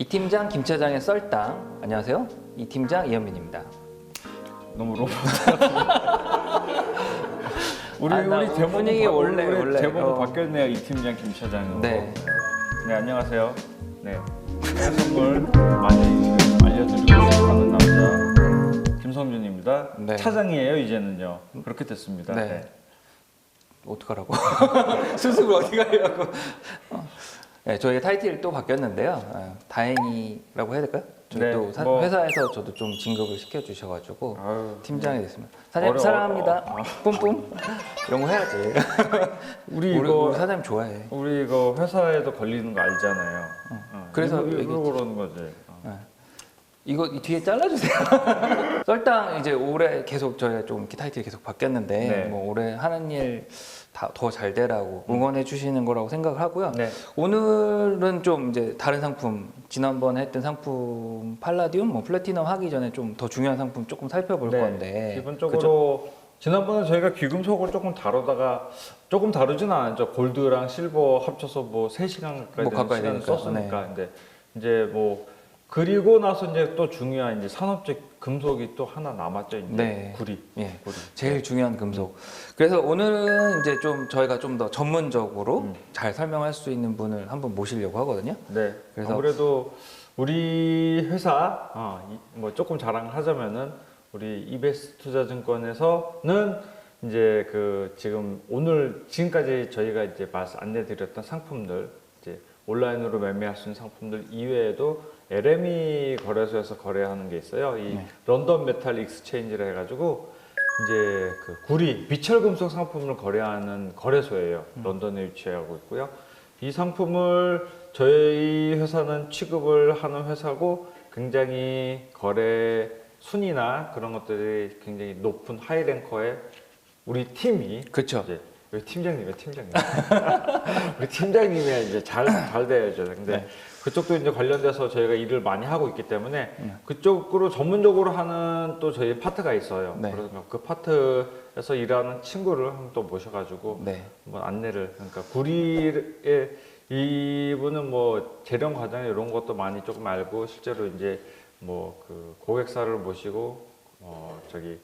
팀장 김 차장의 썰당. 안녕하세요. 이 팀장 이현민입니다. 너무 로봇. 우리 제목은 분위기 원래 제목은 바뀌었네요. 이 팀장 김 차장으로. 네. 네, 안녕하세요. 네. 선물 많이 알려드리고 싶어하는 남자 김성준입니다. 네. 차장이에요 이제는요. 그렇게 됐습니다. 네. 네. 어떡하라고? 수습을 어디 가려고? 네, 저희 타이틀이 또 바뀌었는데요. 다행이라고 해야 될까요? 저희 네, 또 회사에서 저도 좀 진급을 시켜주셔가지고 아유, 팀장이 됐습니다. 사장님 어려워. 사랑합니다. 뿜뿜 이런 거 해야지. 우리 우리 사장님 좋아해. 우리 이거 회사에도 걸리는 거 알잖아요. 그래서 일부러 그러는 거지. 이거 이 뒤에 잘라주세요. 썰당 이제 올해 계속 저희가 좀 이렇게 타이틀이 계속 바뀌었는데 네. 뭐 올해 하는 일 더 잘 되라고 응원해 주시는 거라고 생각을 하고요. 네. 오늘은 좀 이제 다른 상품 지난번에 했던 상품 팔라디움, 뭐 플래티넘 하기 전에 좀 더 중요한 상품 조금 살펴볼 네, 건데 기본적으로 지난번에 저희가 귀금속을 조금 다루다가 조금 다루진 않았죠. 골드랑 실버 합쳐서 뭐 3시간 가까이 뭐 되는 가까이 시간을 되니까, 썼으니까. 근데 이제 뭐 그리고 나서 이제 또 중요한 이제 산업적 금속이 또 하나 남았죠. 이제 네. 구리. 예, 구리. 제일 중요한 금속. 그래서 오늘은 이제 좀 저희가 좀 더 전문적으로 잘 설명할 수 있는 분을 한번 모시려고 하거든요. 네. 그래서 아무래도 우리 회사 뭐 조금 자랑을 하자면은 우리 이베스트 투자증권에서는 이제 그 지금 오늘 지금까지 저희가 이제 안내드렸던 상품들 이제 온라인으로 매매할 수 있는 상품들 이외에도 LME 거래소에서 거래하는 게 있어요. 이 런던 메탈 익스체인지라 해가지고 이제 그 구리 비철 금속 상품을 거래하는 거래소예요. 런던에 위치하고 있고요. 이 상품을 저희 회사는 취급을 하는 회사고 굉장히 거래 순위나 그런 것들이 굉장히 높은 하이랭커에 우리 팀이 그렇죠. 이제 우리 팀장님 우리 팀장님이 이제 잘 돼야죠. 근데 네. 그쪽도 이제 관련돼서 저희가 일을 많이 하고 있기 때문에 그쪽으로 전문적으로 하는 또 저희 파트가 있어요. 네. 그래서 그 파트에서 일하는 친구를 한번 또 모셔가지고 네. 한번 안내를 그러니까 구리에 이분은 뭐 재련 과정 이런 것도 많이 조금 알고 실제로 이제 뭐 그 고객사를 모시고 저기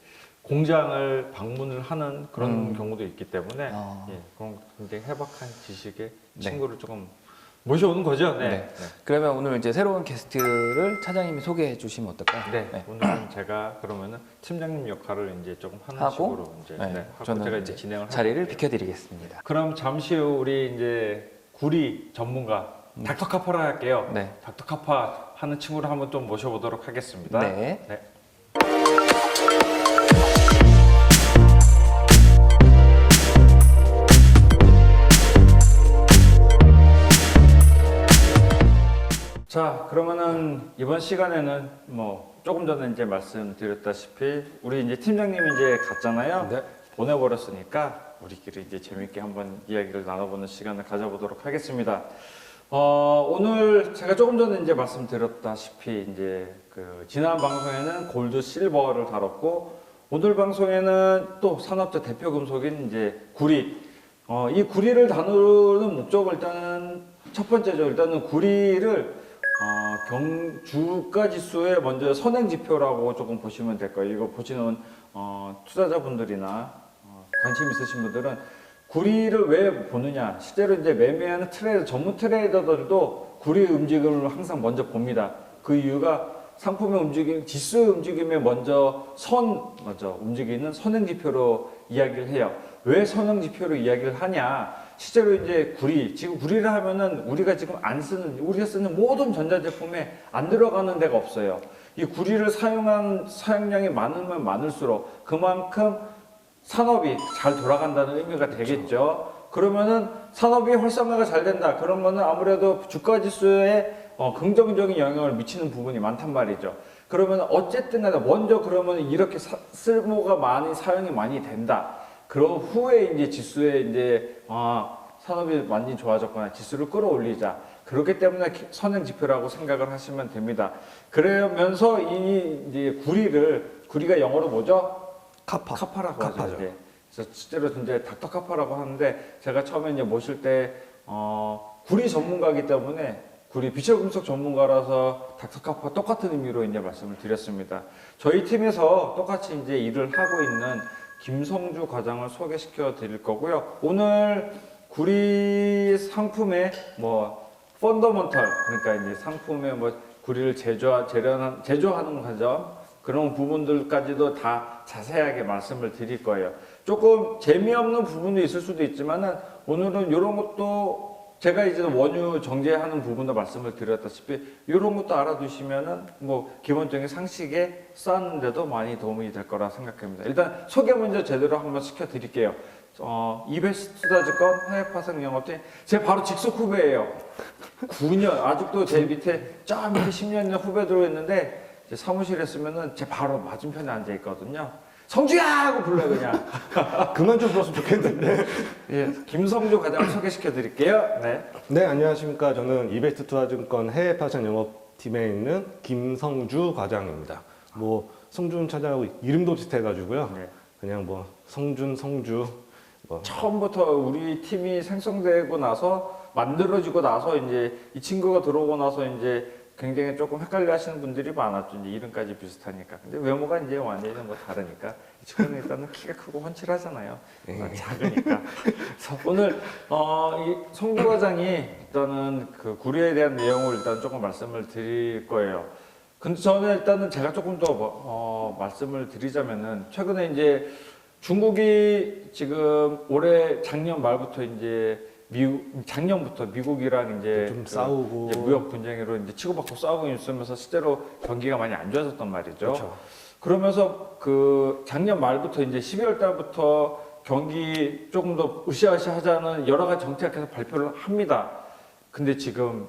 공장을 방문을 하는 그런 경우도 있기 때문에 예, 그런 굉장히 해박한 지식의 친구를 조금 모셔오는 거죠. 네. 네. 그러면 오늘 이제 새로운 게스트를 차장님이 소개해 주시면 어떨까요? 네. 오늘은 제가 그러면은 팀장님 역할을 이제 조금 하는 식으로 이제 하고 저는 제가 이제 진행을 자리를 하고 비켜드리겠습니다. 그럼 잠시 후 우리 이제 구리 전문가 닥터카파라 할게요. 네. 닥터카파 하는 친구를 한번 좀 모셔보도록 하겠습니다. 네. 네. 자, 그러면은 이번 시간에는 뭐 조금 전에 이제 말씀드렸다시피 우리 이제 팀장님이 이제 갔잖아요. 네. 보내버렸으니까 우리끼리 이제 재밌게 한번 이야기를 나눠보는 시간을 가져보도록 하겠습니다. 오늘 제가 조금 전에 이제 말씀드렸다시피 이제 그 지난 방송에는 골드, 실버를 다뤘고 오늘 방송에는 또 산업재 대표 금속인 이제 구리. 이 구리를 다루는 목적은 일단은 첫 번째죠. 일단은 구리를 주가 지수의 먼저 선행 지표라고 조금 보시면 될 거예요. 이거 보시는 투자자분들이나 관심 있으신 분들은 구리를 왜 보느냐? 실제로 이제 매매하는 트레이더, 전문 트레이더들도 구리 움직임을 항상 먼저 봅니다. 그 이유가 상품의 움직임, 지수의 움직임에 먼저 움직이는 선행 지표로 이야기를 해요. 왜 선행 지표로 이야기를 하냐? 실제로 이제 지금 구리를 하면은 우리가 지금 우리가 쓰는 모든 전자제품에 안 들어가는 데가 없어요. 이 구리를 사용한 사용량이 많으면 많을수록 그만큼 산업이 잘 돌아간다는 의미가 되겠죠. 그러면은 산업이 활성화가 잘 된다. 그러면은 아무래도 주가 지수에 긍정적인 영향을 미치는 부분이 많단 말이죠. 그러면 어쨌든 간에 먼저 그러면 이렇게 쓸모가 사용이 많이 된다. 그런 후에 이제 지수에 이제 산업이 많이 좋아졌거나 지수를 끌어올리자. 그렇기 때문에 선행 지표라고 생각을 하시면 됩니다. 그러면서 이제 구리가 영어로 뭐죠? 카파라고 하죠. 네. 그래서 실제로 이제 닥터카파라고 하는데 제가 처음에 이제 모실 때 구리 전문가이기 때문에 구리 비철금속 전문가라서 닥터카프와 똑같은 의미로 이제 말씀을 드렸습니다. 저희 팀에서 똑같이 이제 일을 하고 있는 김성주 과장을 소개시켜 드릴 거고요. 오늘 구리 상품의 뭐 펀더먼털, 그러니까 이제 상품의 뭐 구리를 제조하는 과정, 그런 부분들까지도 다 자세하게 말씀을 드릴 거예요. 조금 재미없는 부분도 있을 수도 있지만은 오늘은 이런 것도 제가 이제 원유 정제하는 부분도 말씀을 드렸다시피 이런 것도 알아두시면은 뭐 기본적인 상식에 쌓는데도 많이 도움이 될 거라 생각합니다. 일단 소개 먼저 제대로 한번 시켜드릴게요. 이베스트 투자증권 해외파생 영업팀 제 바로 직속 후배예요. 9년 아직도 제 밑에 저 밑에 10년 후배 들어있는데 이제 사무실에 쓰면은 제 바로 맞은편에 앉아 있거든요. 성주야! 하고 불러요 그냥. 그만 좀 불렀으면 좋겠는데. 예, 김성주 과장 소개시켜 드릴게요. 네. 네, 안녕하십니까. 저는 이베스트 투자증권 해외 파생 영업팀에 있는 김성주 과장입니다. 뭐 성준 차장하고 이름도 비슷해가지고요. 네. 그냥 뭐 성준, 성주. 뭐 처음부터 우리 팀이 생성되고 나서 만들어지고 나서 이제 이 친구가 들어오고 나서 이제 굉장히 조금 헷갈려 하시는 분들이 많았죠. 이제 이름까지 비슷하니까. 근데 외모가 이제 완전히 뭐 다르니까. 이 친구는 일단은 키가 크고 훤칠하잖아요. 작으니까. 그래서 오늘, 이 성주 과장이 일단은 그 구리에 대한 내용을 일단 조금 말씀을 드릴 거예요. 근데 저는 일단은 제가 조금 더, 말씀을 드리자면은 최근에 이제 중국이 지금 올해 작년 말부터 이제 작년부터 미국이랑 이제 좀 싸우고 이제 무역 분쟁으로 이제 치고받고 싸우고 있으면서 실제로 경기가 많이 안 좋아졌단 말이죠. 그렇죠. 그러면서 그 작년 말부터 이제 12월 달부터 경기 조금 더 으쌰으쌰하자는 여러 가지 정책에서 발표를 합니다. 근데 지금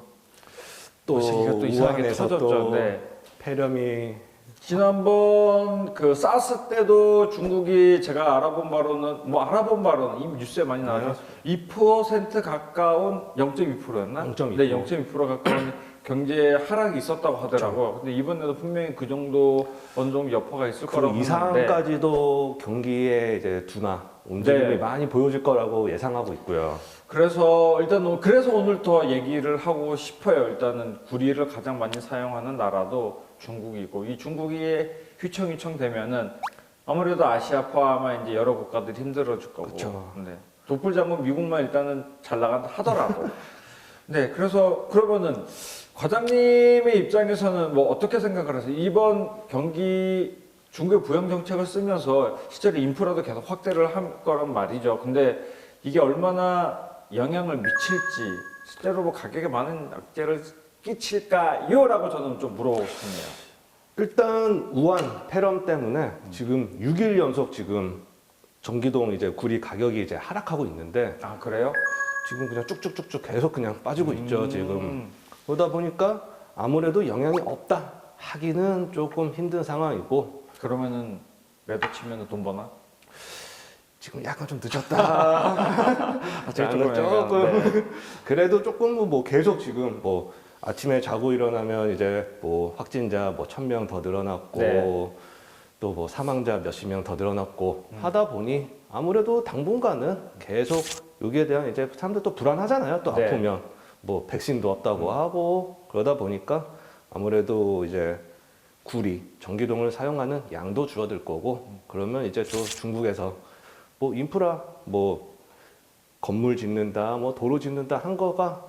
또 시기가 또 이상하게 우한에서 터졌죠. 또 네. 폐렴이 지난번 그 사스 때도 중국이 제가 알아본 바로는 이미 뉴스에 많이 나와요. 2% 가까운 0.2%였나? 0.2%. 네, 0.2% 가까운 경제 하락이 있었다고 하더라고요. 근데 이번에도 분명히 그 정도 어느 정도 여파가 있을 그 거라고 보는데 이상까지도 경기에 이제 둔화, 움직임이 네. 많이 보여질 거라고 예상하고 있고요. 그래서 그래서 오늘 더 얘기를 하고 싶어요. 일단은 구리를 가장 많이 사용하는 나라도 중국이고 이 중국이 휘청휘청 되면은 아무래도 아시아 포함한 이제 여러 국가들이 힘들어질 거고. 그쵸. 네. 독불장군 미국만 일단은 잘 나간다 하더라도. 네. 그래서 그러면은 과장님의 입장에서는 뭐 어떻게 생각을 하세요? 이번 경기 중국의 부양 정책을 쓰면서 실제로 인프라도 계속 확대를 할 거란 말이죠. 근데 이게 얼마나 영향을 미칠지 실제로 뭐 가격에 많은 악재를 끼칠까요? 라고 저는 좀 물어보고 싶네요. 일단 우한 폐렴 때문에 지금 6일 연속 지금 전기동 이제 구리 가격이 이제 하락하고 있는데 아, 그래요? 지금 그냥 쭉쭉쭉쭉 계속 그냥 빠지고 있죠 지금. 그러다 보니까 아무래도 영향이 없다 하기는 조금 힘든 상황이고. 그러면은 매도 치면은 돈 버나? 지금 약간 좀 늦었다. 조금. 그래도 조금 뭐 계속 지금 뭐 아침에 자고 일어나면 이제 뭐 확진자 뭐 1,000명 더 늘어났고 네. 또 뭐 사망자 몇십 명 더 늘어났고 하다 보니 아무래도 당분간은 계속 여기에 대한 이제 사람들 또 불안하잖아요. 또 네. 아프면 뭐 백신도 없다고 하고 그러다 보니까 아무래도 이제 구리, 전기동을 사용하는 양도 줄어들 거고 그러면 이제 또 중국에서 뭐 인프라 뭐 건물 짓는다 뭐 도로 짓는다 한 거가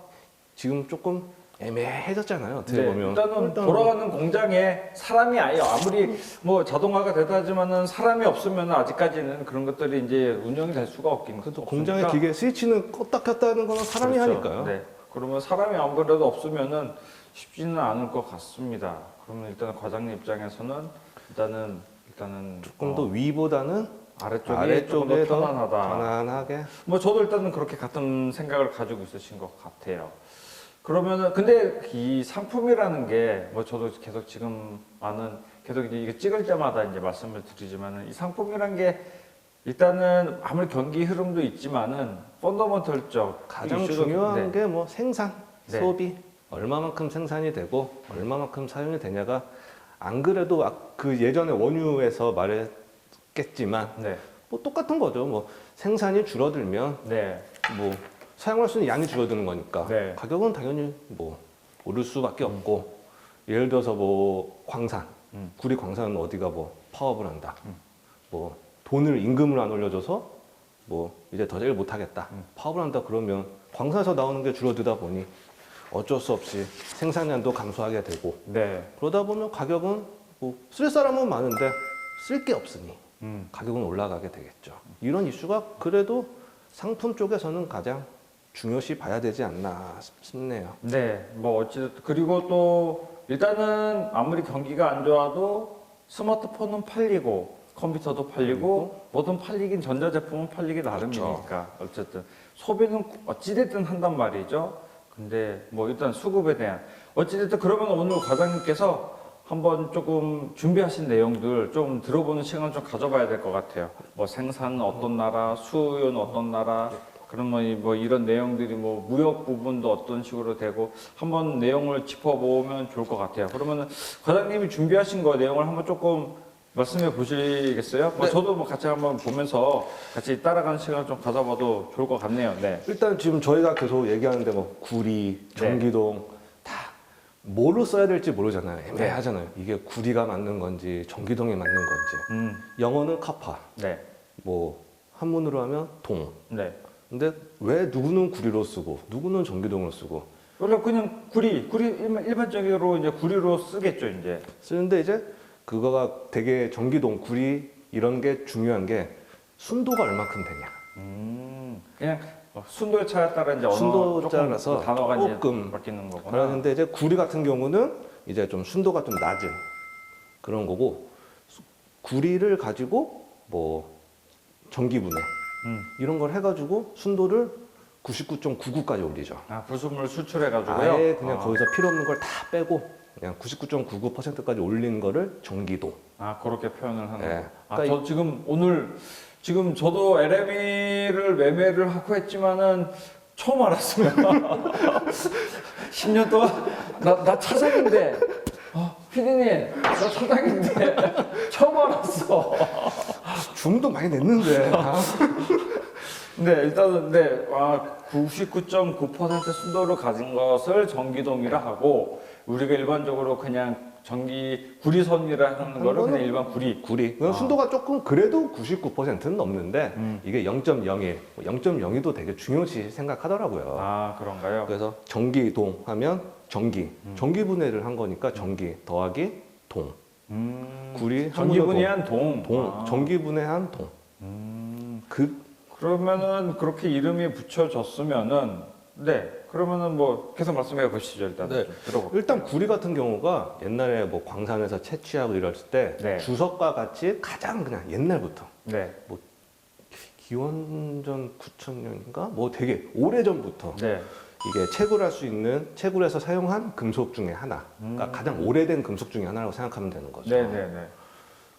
지금 조금 애매해졌잖아요. 어떻게 네, 보면 일단은 돌아가는 공장에 사람이 아무리 뭐 자동화가 되다지만은 사람이 없으면 아직까지는 그런 것들이 이제 운영이 될 수가 없긴 그래도 없으니까. 공장의 기계 스위치는 껐다 켰다 하는 거는 사람이 그렇죠. 하니까요. 네. 그러면 사람이 아무래도 없으면은 쉽지는 않을 것 같습니다. 그러면 일단 과장님 입장에서는 일단은 조금 더 위보다는 아래쪽이 조금 더 더 편안하다. 편안하게. 뭐 저도 일단은 그렇게 같은 생각을 가지고 있으신 것 같아요. 그러면은 근데 이 상품이라는 게 뭐 저도 계속 지금 계속 이제 이거 찍을 때마다 이제 말씀을 드리지만은 이 상품이란 게 일단은 아무리 경기 흐름도 있지만은 펀더먼털적 가장 이슈도- 중요한 네. 게 뭐 생산, 네. 소비 얼마만큼 생산이 되고 얼마만큼 사용이 되냐가 안 그래도 그 예전에 원유에서 말했겠지만 네. 뭐 똑같은 거죠. 뭐 생산이 줄어들면 네. 뭐 사용할 수 있는 양이 줄어드는 거니까 네. 가격은 당연히 뭐 오를 수밖에 없고 예를 들어서 뭐 광산, 구리 광산은 어디가 뭐 파업을 한다. 뭐 돈을 임금을 안 올려줘서 뭐 이제 더 일 못하겠다. 파업을 한다 그러면 광산에서 나오는 게 줄어들다 보니 어쩔 수 없이 생산량도 감소하게 되고 네. 그러다 보면 가격은 뭐 쓸 사람은 많은데 쓸 게 없으니 가격은 올라가게 되겠죠. 이런 이슈가 그래도 상품 쪽에서는 가장 중요시 봐야 되지 않나 싶네요. 네, 뭐 어찌됐든 그리고 또 일단은 아무리 경기가 안 좋아도 스마트폰은 팔리고 컴퓨터도 팔리고 뭐든 팔리긴 전자제품은 팔리기 나름이니까 어쨌든 소비는 어찌됐든 한단 말이죠. 근데 뭐 일단 수급에 대한 어찌됐든 그러면 오늘 과장님께서 한번 조금 준비하신 내용들 좀 들어보는 시간을 좀 가져봐야 될 것 같아요. 뭐 생산은 어떤 나라, 수요는 어떤 나라, 그러면 뭐 이런 내용들이 뭐 무역 부분도 어떤 식으로 되고 한번 내용을 짚어보면 좋을 것 같아요. 그러면 과장님이 준비하신 거 내용을 한번 조금 말씀해 보시겠어요? 뭐 네. 저도 뭐 같이 한번 보면서 같이 따라가는 시간을 좀 가져봐도 좋을 것 같네요. 네. 일단 지금 저희가 계속 얘기하는데 뭐 구리, 전기동 다 뭐로 써야 될지 모르잖아요. 애매하잖아요. 이게 구리가 맞는 건지 전기동이 맞는 건지. 영어는 카파, 네. 뭐 한문으로 하면 동. 네. 근데 왜 누구는 구리로 쓰고 누구는 전기동으로 쓰고 원래 그냥 구리 일반적으로 이제 구리로 쓰겠죠, 이제. 쓰는데 이제 그거가 되게 전기동, 구리 이런 게 중요한 게 순도가 얼마큼 되냐. 그냥 순도의 차에 따라 이제 언어 순도 조금 따라서 단어가 조금 이제 바뀌는 거구나. 그러는데 이제 구리 같은 경우는 이제 좀 순도가 좀 낮은 그런 거고 구리를 가지고 뭐 전기분해 이런 걸 해가지고 순도를 99.99까지 올리죠. 아, 불순물 수출해가지고요. 아예 그냥 거기서 필요 없는 걸 다 빼고 그냥 99.99%까지 올린 거를 전기도. 아, 그렇게 표현을 하는 네. 거. 아, 그러니까 저 지금 저도 LME를 매매를 하고 했지만은 처음 알았어요. 10년 동안 나 차장인데, 피디님 나 차장인데 처음 알았어. 줌도 많이 냈는데. 네, 일단은 네, 99.9% 순도를 가진 것을 전기동이라 하고 우리가 일반적으로 그냥 구리선이라 하는 거를 그냥 일반 구리. 구리. 순도가 조금 그래도 99%는 넘는데 이게 0.01, 0.02도 되게 중요시 생각하더라고요. 아, 그런가요? 그래서 전기동 하면 전기, 전기 분해를 한 거니까 전기 더하기 동. 구리 전기분해한 동. 아. 전기 분해한 동. 그러면은 그렇게 이름이 붙여졌으면은 네, 그러면은 뭐 계속 말씀해 보시죠 일단. 네. 들어볼게요. 일단 구리 같은 경우가 옛날에 뭐 광산에서 채취하고 이랬을 때 네. 주석과 같이 가장 그냥 옛날부터 네, 기원전 9,000년인가 뭐 되게 오래 전부터 네, 이게 채굴할 수 있는 채굴에서 사용한 금속 중에 하나, 그러니까 가장 오래된 금속 중에 하나라고 생각하면 되는 거죠. 네, 네, 네.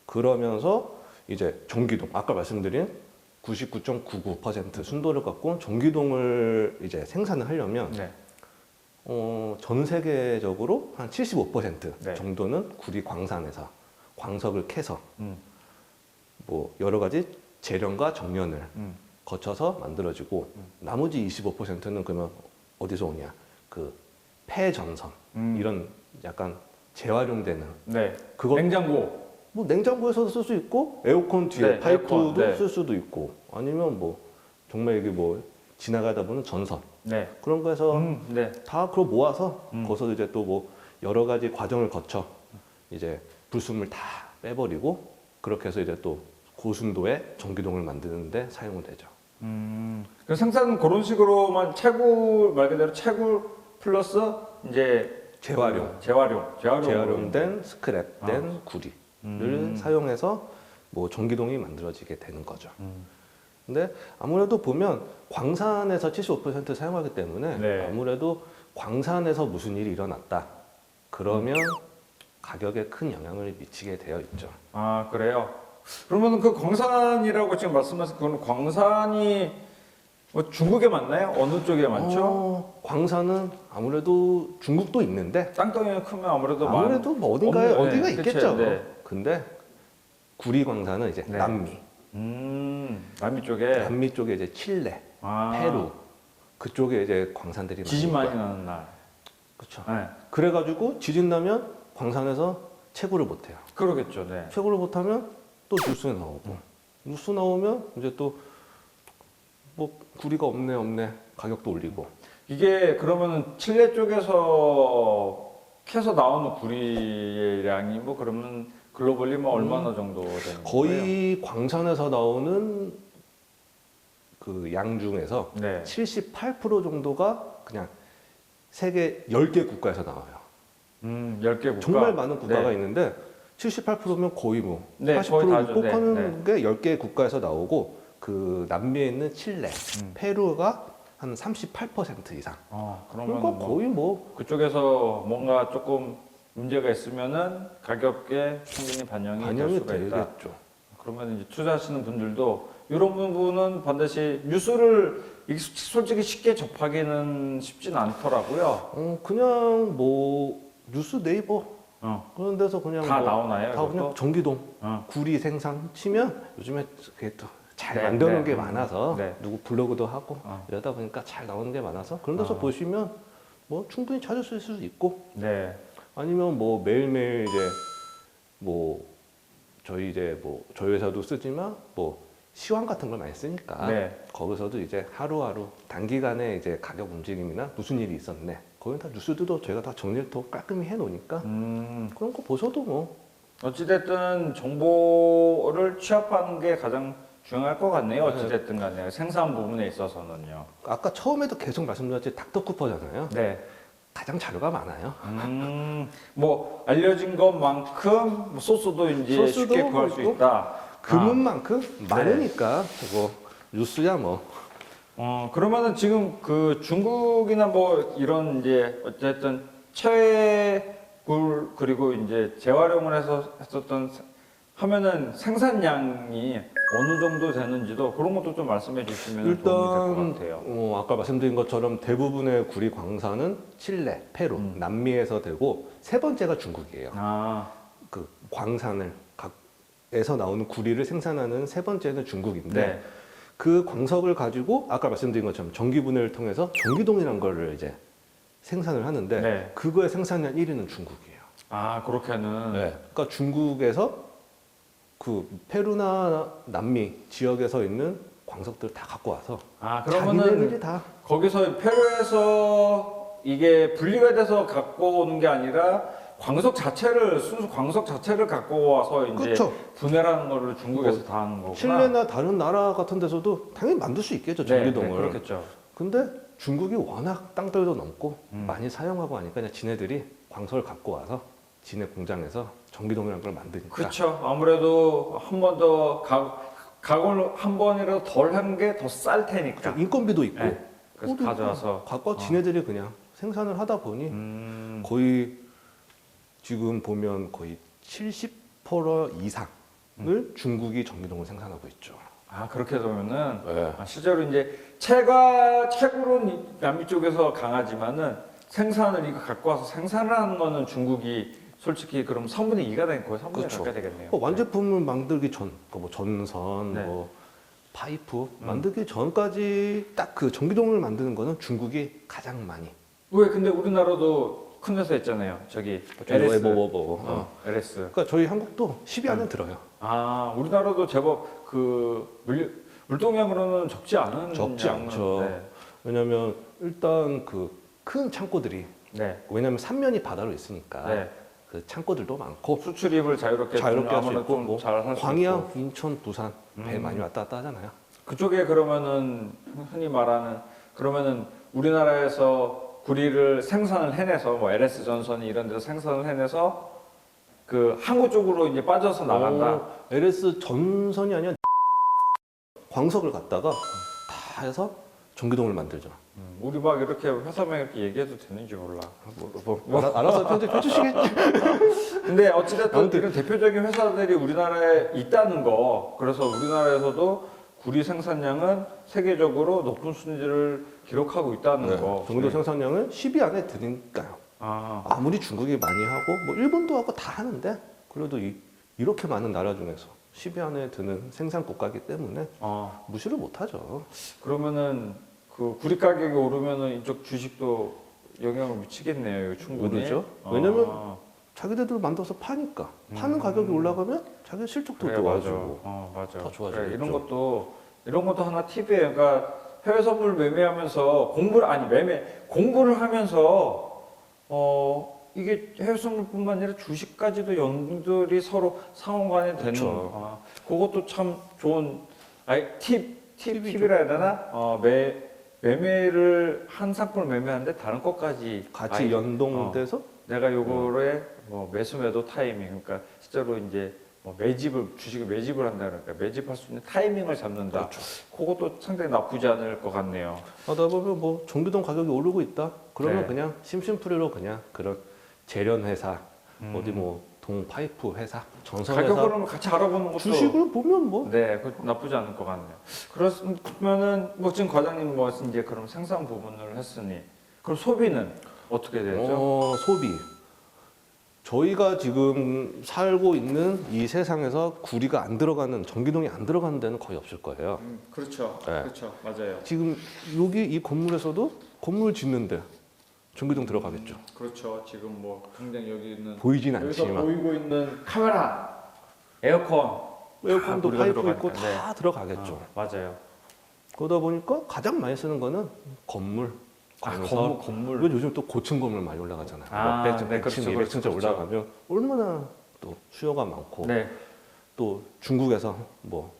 그러면서 이제 전기동 아까 말씀드린 99.99% 순도를 갖고 전기동을 이제 생산을 하려면 네. 전 세계적으로 한 75% 네. 정도는 구리 광산에서 광석을 캐서 음, 뭐 여러 가지 재련과 정련을 음. 거쳐서 만들어지고 나머지 25%는 그러면 어디서 오냐? 그 폐전선 이런 약간 재활용되는 네. 그거 냉장고. 뭐 냉장고에서도 쓸 수 있고 에어컨 뒤에 네, 파이프도 에어컨, 네. 쓸 수도 있고 아니면 뭐 정말 이게 뭐 지나가다 보는 전선 네. 그런 거에서 네. 다 그걸 모아서 거기서 이제 또 뭐 여러 가지 과정을 거쳐 이제 불순물 다 빼버리고 그렇게 해서 이제 또 고순도의 전기동을 만드는데 사용이 되죠. 그 생산은 그런 식으로만 채굴 말 그대로 채굴 플러스 이제 재활용. 재활용으로 재활용된 스크랩된 구리를 사용해서 뭐 전기동이 만들어지게 되는 거죠. 근데 아무래도 보면 광산에서 75% 사용하기 때문에 네. 아무래도 광산에서 무슨 일이 일어났다 그러면 가격에 큰 영향을 미치게 되어 있죠. 아, 그래요? 그러면 그 광산이라고 지금 말씀하신 그건 광산이 뭐 중국에 맞나요? 어느 쪽에 많죠? 광산은 아무래도 중국도 있는데 땅덩이가 크면 아무래도 뭐 어딘가에 없는- 어디가 네, 있겠죠. 그쵸, 네. 근데 구리 광산은 이제 네. 남미, 남미 쪽에 남미 쪽에 이제 칠레, 아, 페루 그쪽에 이제 광산들이 지진 많이 많이 있고요. 나는 날. 그렇죠. 네. 그래가지고 지진 나면 광산에서 채굴을 못 해요. 그러겠죠. 네. 채굴을 못 하면 또 뉴스에 나오고 뉴스 나오면 이제 또 뭐 구리가 없네 가격도 올리고. 이게 그러면은 칠레 쪽에서 캐서 나오는 구리의 양이 뭐 그러면 글로벌리 뭐 얼마나 정도 되는 거예요? 거의 광산에서 나오는 그 양 중에서 네. 78% 정도가 그냥 세계 10개 국가에서 나와요. 10개 국가. 정말 많은 국가가 네. 있는데 78%면 거의 뭐 네, 80% 거의 다죠. 육박하는 게 10개 국가에서 나오고 그 남미에 있는 칠레, 페루가 한 38% 이상. 그러면 그러니까 뭐 거의 뭐 그쪽에서 뭔가 조금 문제가 있으면은 가격에 충분히 반영이 될 반영이 수가 있다. 되겠죠. 그러면 이제 투자하시는 분들도 이런 부분은 반드시 뉴스를 솔직히 쉽게 접하기는 쉽진 않더라고요. 그냥 뭐 뉴스 네이버 그런 데서 그냥 다 뭐 나오나요? 다 그냥 전기동 어. 구리 생산 치면 요즘에 그게 또 잘 네, 만드는 네. 게 많아서 네. 누구 블로그도 하고 어. 이러다 보니까 잘 나오는 게 많아서 그런 데서 어. 보시면 뭐 충분히 찾으실 수 있고 네. 아니면 뭐 매일매일 이제 뭐 저희 회사도 쓰지만 뭐 시황 같은 걸 많이 쓰니까 네. 거기서도 이제 하루하루 단기간에 이제 가격 움직임이나 무슨 일이 있었네 거기 다 뉴스들도 저희가 다 정리를 더 깔끔히 해놓으니까 그런 거 보셔도 뭐 어찌됐든 정보를 취합하는 게 가장 중요할 것 같네요. 어찌됐든 간에 생산 부분에 있어서는요. 아까 처음에도 계속 말씀드렸지 닥터쿠퍼잖아요. 네. 가장 자료가 많아요. 뭐 알려진 것만큼 뭐 소스도 이제 소스도 쉽게 구할 수 있고, 있다. 금은만큼 많으니까 뭐 뉴스야 뭐. 그러면은 지금 그 중국이나 뭐 이런 이제 어쨌든 채굴 그리고 이제 재활용을 해서 했었던 하면은 생산량이 어느 정도 되는지도 그런 것도 좀 말씀해 주시면 도움이 될 것 일단 같아요. 아까 말씀드린 것처럼 대부분의 구리 광산은 칠레, 페루, 남미에서 되고 세 번째가 중국이에요. 그 광산을 에서 나오는 구리를 생산하는 세 번째는 중국인데 네. 그 광석을 가지고 아까 말씀드린 것처럼 전기분해를 통해서 전기동이라는 거를 이제 생산을 하는데 네. 그거의 생산량 1위는 중국이에요. 그렇게는 그러니까 중국에서 그 페루나 남미 지역에서 있는 광석들 다 갖고 와서 그러면은 자기네들이 다 거기서 페루에서 이게 분리가 돼서 갖고 오는 게 아니라 광석 자체를 순수 광석 자체를 갖고 와서 이제 그렇죠. 분해라는 거를 중국에서 다 하는 거구나. 칠레나 다른 나라 같은 데서도 당연히 만들 수 있겠죠 전기동을. 네, 그렇겠죠. 근데 중국이 워낙 땅들도 넓고 많이 사용하고 하니까 그냥 지네들이 광석을 갖고 와서 지네 공장에서 전기동이라는 걸 만드니까. 그렇죠. 아무래도 한 번 더 가공을 한 번이라도 덜 한 게 더 쌀 테니까. 인건비도 있고. 네, 그래서 가져와서 갖고 지네들이 그냥 생산을 하다 보니 거의 지금 보면 거의 70% 이상을 중국이 전기동을 생산하고 있죠. 그렇게 되면은 네. 실제로 이제 채굴은 남미 쪽에서 강하지만은 생산을 이거 갖고 와서 생산을 하는 거는 중국이 솔직히 그럼 3분의 2가 되는 거예요. 3분의 2 그렇죠. 가까이 되겠네요. 완제품을 만들기 전, 뭐 전선, 네. 뭐 파이프 만들기 전까지 딱 그 전기동을 만드는 거는 중국이 가장 많이. 왜 근데 우리나라도 큰 회사 있잖아요. 저기 LS. LS. 그러니까 저희 한국도 10위 안에 들어요. 우리나라도 제법 그 물동량으로는 적지 않은 적지 양은, 않죠. 네. 왜냐하면 일단 그 큰 창고들이 네. 왜냐하면 삼면이 바다로 있으니까 네. 그 창고들도 많고 수출입을 자유롭게 할 수 아무래도 있고 좀 뭐 잘할 수 광양, 있고. 인천, 부산 배 많이 왔다 갔다 하잖아요. 그쪽에 그러면은 흔히 말하는 그러면은 우리나라에서 구리를 생산을 해내서 뭐 LS 전선이 이런 데서 생산을 해내서 그 항구 쪽으로 이제 빠져서 나간다. LS 전선이 아니라 광석을 갖다가 다 해서 전기동을 만들죠. 우리 막 이렇게 회사명 이렇게 얘기해도 되는지 몰라. 알아서 편집해 주시겠지. 근데 어찌됐든 이런 대표적인 회사들이 우리나라에 있다는 거. 그래서 우리나라에서도 구리 생산량은 세계적으로 높은 순위를 기록하고 있다는 거. 전기동 생산량은 10위 안에 드니까요. 아무리 중국이 많이 하고 뭐 일본도 하고 다 하는데 그래도 이렇게 많은 나라 중에서 10위 안에 드는 생산 국가이기 때문에 무시를 못 하죠. 그러면은 그 구리 가격이 오르면은 이쪽 주식도 영향을 미치겠네요. 이거 충분히. 그렇죠. 왜냐면 자기네들 만들어서 파니까 파는 가격이 올라가면 자기 실적도 그래, 좋아지고 맞아. 더 좋아지겠죠. 그래, 이런 것도 하나 팁이에요. 그러니까 해외 선물 매매하면서 공부를 하면서 이게 해외 선물뿐만 아니라 주식까지도 연들이 서로 상호간에 되는 그렇죠. 그것도 참 좋은 팁이죠. 팁이라 해야 되나? 매매를 한 상품을 매매하는데 다른 것까지 같이 연동돼서 내가 요거에 뭐 매수 매도 타이밍 그러니까 실제로 이제 뭐 주식을 매집을 한다 그러니까 매집할 수 있는 타이밍을 잡는다. 그렇죠. 그것도 상당히 나쁘지 않을 것 같네요. 하다 보면 뭐 전기동 가격이 오르고 있다. 그러면 네. 그냥 심심풀이로 그냥 그런 재련 회사 어디 뭐 동파이프 회사 전선 회사 가격을 같이 알아보는 것도 주식을 보면 뭐 네, 그 나쁘지 않을 것 같네요. 그러면은 뭐 지금 과장님 뭐 이제 그럼 생산 부분을 했으니 그럼 소비는 어떻게 되죠? 소비. 저희가 지금 살고 있는 이 세상에서 구리가 안 들어가는 전기동이 안 들어가는 데는 거의 없을 거예요. 그렇죠. 네. 그렇죠. 맞아요. 지금 여기 이 건물에서도 건물 짓는데 전기동 들어가겠죠. 그렇죠. 지금 뭐 당장 여기 있는 보이진 여기서 않지만 보이고 있는 카메라, 에어컨, 에어컨도 우리가 파이프 들어가니까. 있고 다 들어가겠죠. 맞아요. 그러다 보니까 가장 많이 쓰는 거는 건물. 건물. 왜 요즘 또 고층 건물 많이 올라가잖아요. 아, 몇 층, 네, 100층, 그렇죠, 200층 그렇죠. 올라가면 얼마나 또 수요가 많고 네. 또 중국에서 뭐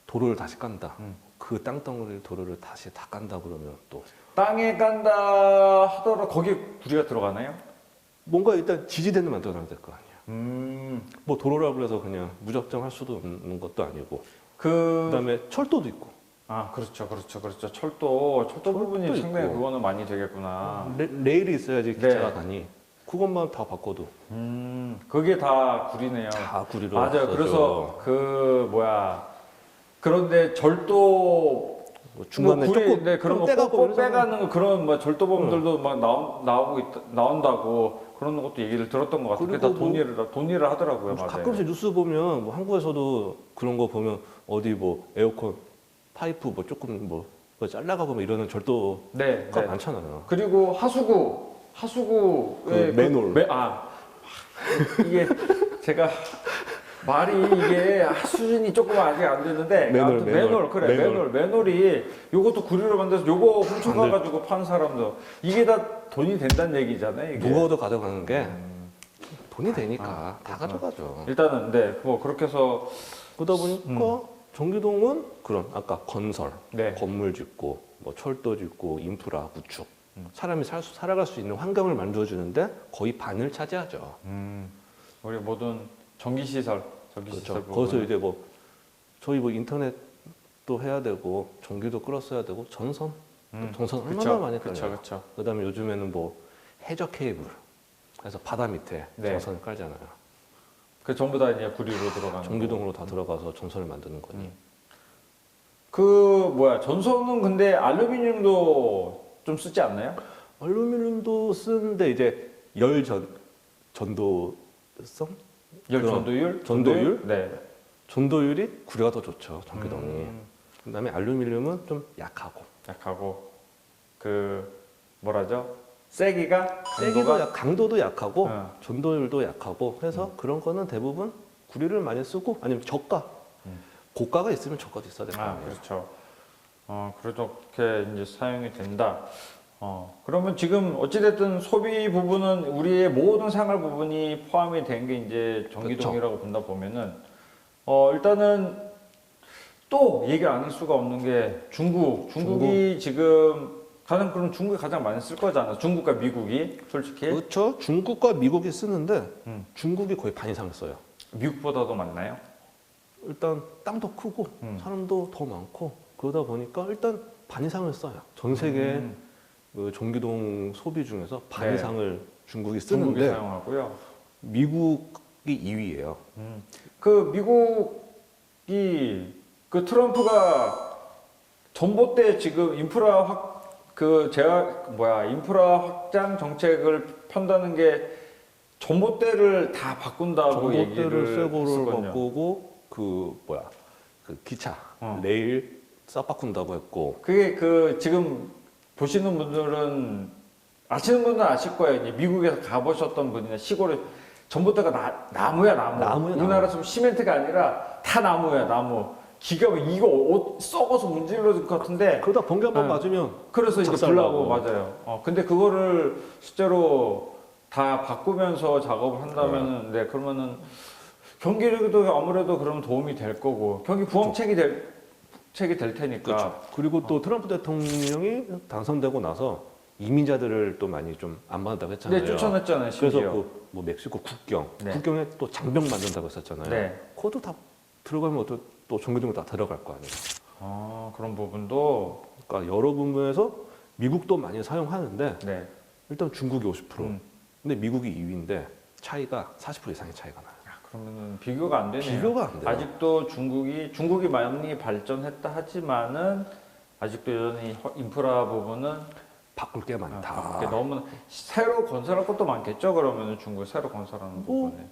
도로를 다시 깐다. 음. 그 땅덩어리 도로를 다시 다 깐다 그러면 또 땅에 간다 하더라도 거기 구리가 들어가나요? 뭔가 일단 지지대는 만들어놔야 될 거 아니에요. 뭐 도로라 그래서 그냥 무작정 할 수도 없는 것도 아니고 그다음에 철도도 있고 그렇죠. 철도 부분이 있고. 상당히 그거는 많이 되겠구나. 레일이 있어야지 기차가 네. 가니 그것만 다 바꿔도 그게 다 구리네요. 다 구리로 맞아요. 써죠. 그래서 그런데 절도 뭐 중간에 구리, 조금 네, 그런 거 떼가고 꼭 그러잖아요. 빼가는 거 그런 뭐 절도범들도 막 나온다고 그런 것도 얘기를 들었던 것 같아요. 그게 다 그리고 뭐 돈일을 하더라고요. 맞아요. 가끔씩 뉴스 보면 뭐 한국에서도 그런 거 보면 어디 뭐 에어컨 파이프 뭐 조금 뭐 잘라가고 뭐 이러는 절도가 네. 많잖아요. 그리고 하수구의 맨홀. 이게 제가 말이 이게 수준이 조금 아직 안 됐는데 맨홀이 요것도 구리로 만들어서 요거 훔쳐가가지고 파는 사람도 이게 다 돈이 된다는 얘기잖아요. 이게. 무거워도 가져가는 게 돈이 되니까 다 가져가죠. 일단은 뭐 그렇게 해서 그러다 보니까 전기동은 그런 아까 건설, 네. 건물 짓고 뭐 철도 짓고 인프라 구축 사람이 살아갈 수 있는 환경을 만들어주는데 거의 반을 차지하죠. 우리 모든 전기시설 그렇죠. 부분. 거기서 이제 뭐 저희 뭐 인터넷도 해야 되고 전기도 끌었어야 되고 전선 전선 얼마나 많이 깔려요. 그렇죠. 그다음에 요즘에는 뭐 해저 케이블 그래서 바다 밑에 네. 전선을 깔잖아요. 그 전부 다 이제 구리로 들어가는 전기동으로 다 들어가서 전선을 만드는 거니. 전선은 근데 알루미늄도 좀 쓰지 않나요? 알루미늄도 쓰는데 이제 전도성 열 그럼, 전도율? 전도율? 네. 전도율이 구리가 더 좋죠. 전기동이. 그다음에 알루미늄은 좀 약하고. 세기가 강도도 약하고 어. 전도율도 약하고 해서 그런 거는 대부분 구리를 많이 쓰고 아니면 저가 고가가 있으면 저가도 있어야 될 거 아니에요. 그렇죠. 그렇게 이제 사용이 된다. 그러면 지금 어찌됐든 소비 부분은 우리의 모든 생활 부분이 포함이 된 게 이제 전기동이라고 본다 보면은, 일단은 또 얘기 안 할 수가 없는 게 중국이 지금 그럼 중국이 가장 많이 쓸 거잖아. 중국과 미국이 솔직히. 그렇죠. 중국과 미국이 쓰는데 음. 중국이 거의 반 이상을 써요. 미국보다도 많나요? 일단 땅도 크고 사람도 더 많고 그러다 보니까 일단 반 이상을 써요. 전 세계 그 전기동 소비 중에서 반 네. 이상을 중국이 중국이 쓰는데 사용하고요. 미국이 2위예요. 그 미국이 그 트럼프가 전봇대 지금 인프라 확장 정책을 편다는 게 전봇대를 다 바꾼다고 전봇대를 얘기를 새 거를 했었거든요. 바꾸고 그 기차 레일 싹 바꾼다고 했고 그게 지금 보시는 분들은 아시는 분은 아실 거예요. 이제 미국에서 가보셨던 분이나 시골에 전부 다가 나무야 나무. 나무야, 우리나라 나무. 좀 시멘트가 아니라 다 나무야 나무. 기가 이거 옷 썩어서 문질러질 것 같은데. 그러다 번개 한 번 네. 맞으면 그래서 이제 작살나고. 불나고 맞아요. 근데 그거를 실제로 다 바꾸면서 작업을 한다면은 네 그러면은 경기력도 아무래도 그러면 도움이 될 거고 경기 부항책이 될 테니까. 그렇죠. 그리고 또 트럼프 대통령이 당선되고 나서 이민자들을 또 많이 좀 안 받는다고 했잖아요. 네 쫓아냈잖아요 그래서 심지어. 뭐 멕시코 국경, 네. 국경에 또 장벽 만든다고 했었잖아요. 네. 그것도 다 들어가면 또 전기등도 다 들어갈 거 아니에요. 그런 부분도 그러니까 여러 부분에서 미국도 많이 사용하는데 네. 일단 중국이 50%, 음. 근데 미국이 2위인데 차이가 40% 이상의 차이가 나요. 그러면은 비교가 안 되네요. 비교가 안 돼요. 아직도 중국이 많이 발전했다 하지만은 아직도 여전히 인프라 부분은 바꿀 게 많다. 이게 너무 새로 건설할 것도 많겠죠. 그러면은 중국 새로 건설하는 뭐, 부분에.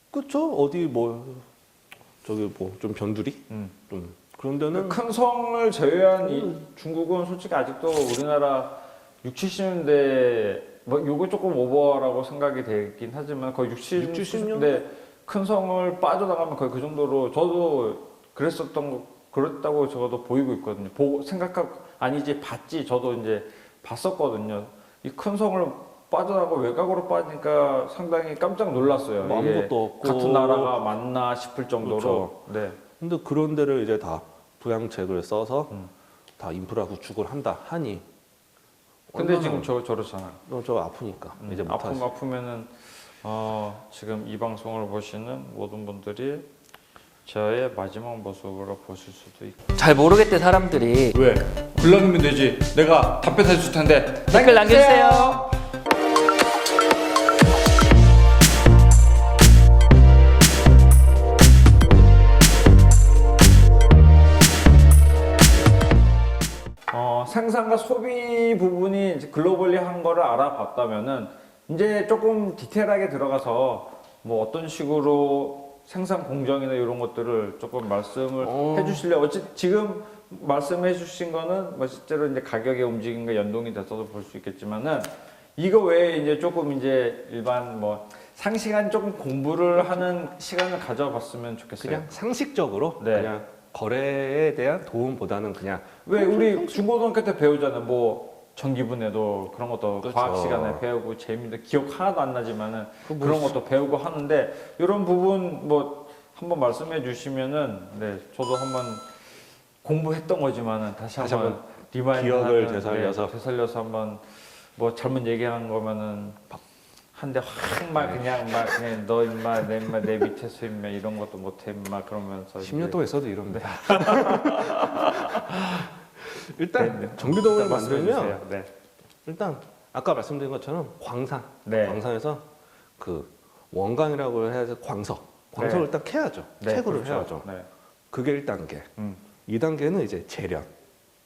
그렇죠. 어디 뭐 저기 뭐 좀 변두리 좀 그런 데는 큰 성을 제외한 이 중국은 솔직히 아직도 우리나라 6, 70년대 뭐 요거 조금 오버라고 생각이 되긴 하지만 거의 6, 70년대 큰 성을 빠져나가면 거의 그 정도로 저도 그랬다고 저도 보이고 있거든요. 아니지 봤지 저도 이제 봤었거든요. 이 큰 성을 빠져나가고 외곽으로 빠지니까 상당히 깜짝 놀랐어요. 뭐 이게 아무것도 없고 같은 나라가 맞나 싶을 정도로. 그렇죠. 네. 근데 그런 데를 이제 다 부양책을 써서 다 인프라 구축을 한다 하니 근데 얼마나 지금 저렇잖아. 저 아프니까 이제 못하지. 아프면은 지금 이 방송을 보시는 모든 분들이 저의 마지막 모습으로 보실 수도 있고. 잘 모르겠대 사람들이. 왜? 글러면 되지. 내가 답변해 줄 텐데. 댓글 남겨주세요. 생산과 소비 부분이 이제 글로벌리 한 거를 알아봤다면은 이제 조금 디테일하게 들어가서 뭐 어떤 식으로 생산 공정이나 이런 것들을 조금 말씀을 해주실래요? 지금 말씀해 주신 거는 뭐 실제로 이제 가격의 움직임과 연동이 돼서도 볼 수 있겠지만은 이거 외에 이제 조금 이제 일반 뭐 상시간 조금 공부를 하는 시간을 가져봤으면 좋겠어요. 그냥 상식적으로 네. 그냥 거래에 대한 도움보다는 그냥 왜 우리 중고등학교 때 배우잖아요. 뭐 전기분해도 그런 것도 그렇죠. 과학 시간에 배우고 재밌는데 기억 하나도 안 나지만은 뭐 그런 것도 배우고 하는데 이런 부분 뭐 한번 말씀해 주시면은 네 저도 한번 공부했던 거지만은 다시 한번 리마인드 기억을 하는, 되살려서 한번 뭐 잘못 얘기한 거면은 한 대 확 막 그냥 너 임마 내 밑에서 임마 이런 것도 못해 임마 그러면서 10년 동안 있어도 이런데. 네, 일단 전기동을 일단 말씀해 만들면 주세요. 네. 일단 아까 말씀드린 것처럼 네. 광산에서 그 원광이라고 해서 광석을 네. 일단 캐야죠. 네, 채굴을 그렇죠. 해야죠. 네. 그게 1단계. 음. 2단계는 이제 재련.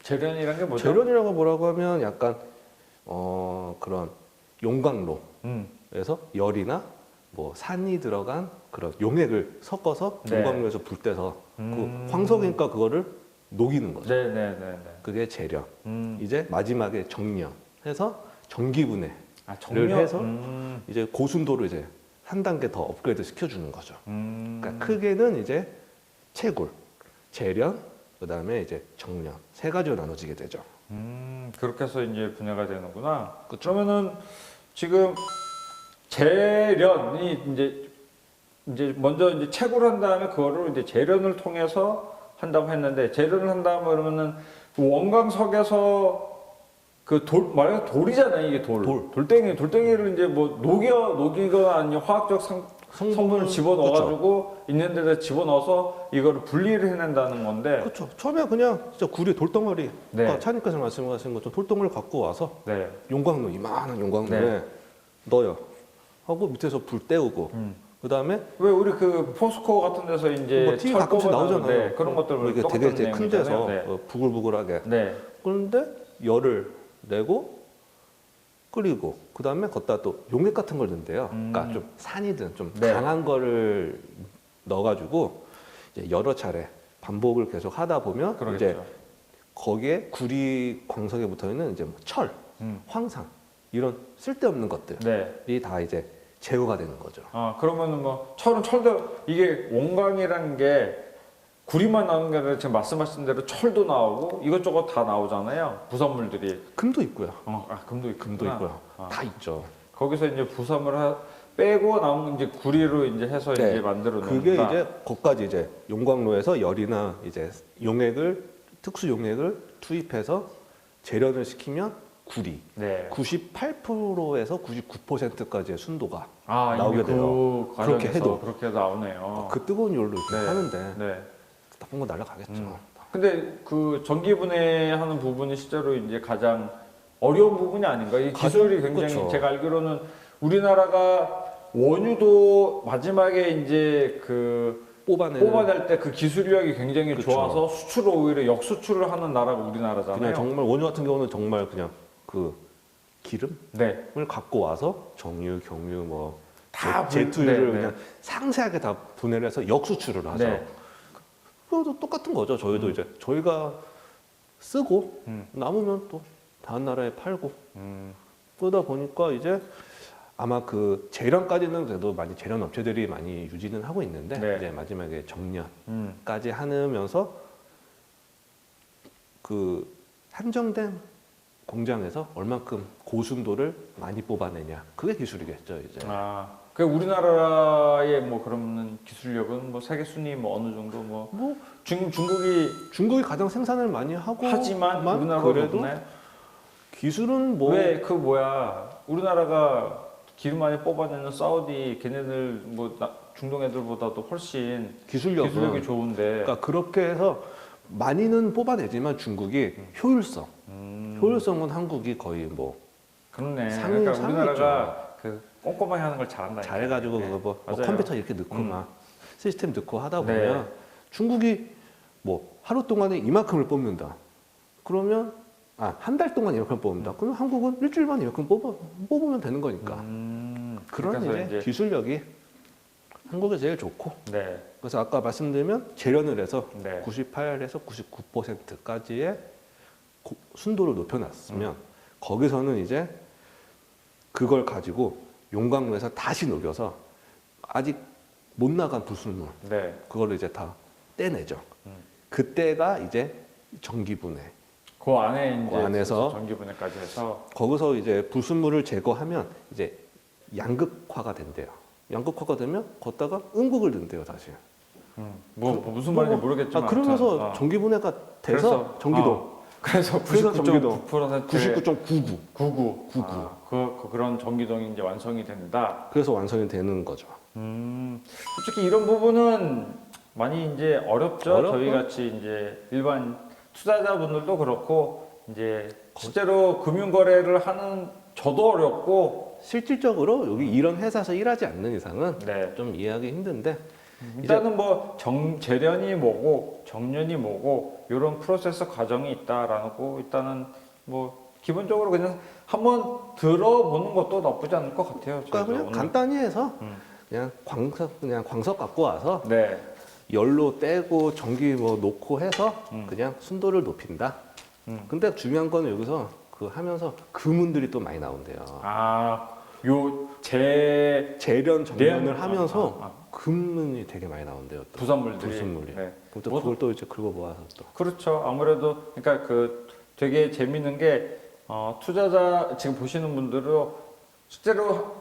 재련이란 게 뭐죠? 재련이라고 뭐라고 하면 약간 그런 용광로에서 음. 열이나 뭐 산이 들어간 그런 용액을 섞어서 네. 용광로에서 불 떼서 음. 그 황석이니까 그거를 녹이는 거죠. 네네네. 그게 재련. 음. 이제 마지막에 정련해서 전기분해를 정렬 해서 이제 고순도로 이제 한 단계 더 업그레이드 시켜주는 거죠. 그러니까 크게는 이제 채굴, 재련, 그다음에 이제 정련 세 가지로 나눠지게 되죠. 그렇게 해서 이제 분해가 되는구나. 그러면은 지금 재련이 이제 먼저 이제 채굴을 한 다음에 그거를 이제 재련을 통해서 한다고 했는데 재련을 한다면 그러면은 그 원광석에서 그 말하자면 돌이잖아요 이게 돌덩이를 이제 뭐 녹이거나 아니면 화학적 성분을 집어넣어가지고 있는 데다 집어넣어서 이거를 분리를 해낸다는 건데. 그렇죠. 처음에 그냥 진짜 구리 돌덩어리, 네. 아까 차님께서 말씀하신 것처럼 돌덩어리를 갖고 와서 네. 용광로 이만한 용광로에 네. 넣어요. 하고 밑에서 불 때우고 그다음에 왜 우리 그 포스코 같은 데서 이제 뭐 TV 가끔씩 나오잖아요. 네, 그런 것들을 이게 똑같은 되게 큰 데서 내용이잖아요. 네. 부글부글하게. 네. 그런데 열을 내고 끓이고 그다음에 걷다 또 용액 같은 걸 넣는데요. 그러니까 좀 산이든 좀 네. 강한 거를 넣어가지고 이제 여러 차례 반복을 계속 하다 보면 그러겠죠. 이제 거기에 구리 광석에 붙어 있는 이제 뭐 철, 음. 황산 이런 쓸데없는 것들이 네. 다 이제 제거가 되는 거죠. 아, 그러면은 뭐 철도 이게 원광이라는 게 구리만 나오는 게 아니라 지금 말씀하신 대로 철도 나오고 이것저것 다 나오잖아요. 부산물들이. 금도 있고요. 금도 있구나. 금도 있고요. 아. 다 있죠. 거기서 이제 부산물 빼고 남은 이제 구리로 이제 해서 네. 이제 만들어 놓는다. 그게 이제 거기까지 이제 용광로에서 열이나 이제 특수 용액을 투입해서 재련을 시키면 구리 네. 98%에서 99%까지의 순도가 아, 나오게 이미 돼요. 그 그렇게 과정에서 해도. 그렇게 나오네요. 그 뜨거운 열로 이렇게 네. 하는데 네. 나쁜 건 날아가겠죠. 근데 그 전기 분해하는 부분이 실제로 이제 가장 어려운 부분이 아닌가? 이 기술이 굉장히 그쵸. 제가 알기로는 우리나라가 원유도 마지막에 이제 그 뽑아낼 때 그 기술력이 굉장히 그쵸. 좋아서 수출을 오히려 역수출을 하는 나라가 우리나라잖아요. 그냥 정말 원유 같은 경우는 정말 그냥 그 기름을 네. 갖고 와서 정유, 경유 뭐 다 제트유를 네, 그냥 네. 상세하게 다 분해를 해서 역수출을 하죠. 네. 그것도 똑같은 거죠. 저희도 이제 저희가 쓰고 남으면 또 다른 나라에 팔고 그러다 보니까 이제 아마 그 재련까지는 그래도 많이 재련 업체들이 많이 유지는 하고 있는데 네. 이제 마지막에 정련까지 하면서 그 한정된 공장에서 얼만큼 고순도를 많이 뽑아내냐 그게 기술이겠죠 이제. 아, 그 우리나라의 뭐 그러면 기술력은 뭐 세계 순위 뭐 어느 정도 뭐 중국이 가장 생산을 많이 하고 하지만 우리나라가 그래도 높네. 기술은 뭐 왜 그 뭐야 우리나라가 기름 많이 뽑아내는 사우디 걔네들 뭐 중동 애들보다도 훨씬 기술력은 기술력이 좋은데. 그러니까 그렇게 해서 많이는 뽑아내지만 중국이 효율성은 한국이 거의 뭐 그렇네. 상위- 그러니까 상위죠. 우리나라가 그 꼼꼼하게 하는 걸 잘한다. 잘해가지고 그거 뭐 맞아요. 컴퓨터 이렇게 넣고 막 시스템 넣고 하다 네. 보면 중국이 뭐 하루 동안에 이만큼을 뽑는다. 그러면 한 달 동안 이만큼 뽑는다. 그럼 한국은 일주일만 이만큼 뽑으면 되는 거니까. 그런 그래서 이제 기술력이 한국이 제일 좋고. 네. 그래서 아까 말씀드리면 재련을 해서 네. 98에서 99%까지의 순도를 높여놨으면 거기서는 이제 그걸 가지고 용광로에서 다시 녹여서 아직 못 나간 불순물 네. 그거를 이제 다 떼내죠. 그때가 이제 전기분해. 그 안에 이제 그 안에서 전기분해까지 해서 거기서 이제 불순물을 제거하면 이제 양극화가 된대요. 양극화가 되면 걷다가 음극을 넣는데요, 다시. 뭐 무슨 말인지 모르겠지만 그러면서 아무튼, 전기분해가 돼서 전기도. 그래서 그래서 전기도 99.9% 99.99. 99. 그런 전기동이 이제 완성이 된다. 그래서 완성이 되는 거죠. 솔직히 이런 부분은 많이 이제 어렵죠. 어렵고. 저희 같이 이제 일반 투자자분들도 그렇고 이제 실제로 금융 거래를 하는 저도 어렵고 실질적으로 여기 이런 회사에서 일하지 않는 이상은 네. 좀 이해하기 힘든데 일단은 뭐 재련이 뭐고 정련이 뭐고 이런 프로세스 과정이 있다라고 일단은 뭐 기본적으로 그냥 한번 들어보는 것도 나쁘지 않을 것 같아요. 그러니까 그냥 오늘. 간단히 해서 그냥 광석 갖고 와서 네. 열로 떼고 전기 뭐 놓고 해서 그냥 순도를 높인다. 근데 중요한 거는 여기서 그 하면서 금은들이 또 많이 나온대요. 재련 정련을 하면서 금은이 되게 많이 나온대요. 또. 부산물들이. 불순물이. 네. 또 그걸 또 이제 긁어 모아서 또. 그렇죠. 아무래도 그러니까 그 되게 재밌는 게 투자자 지금 보시는 분들은 실제로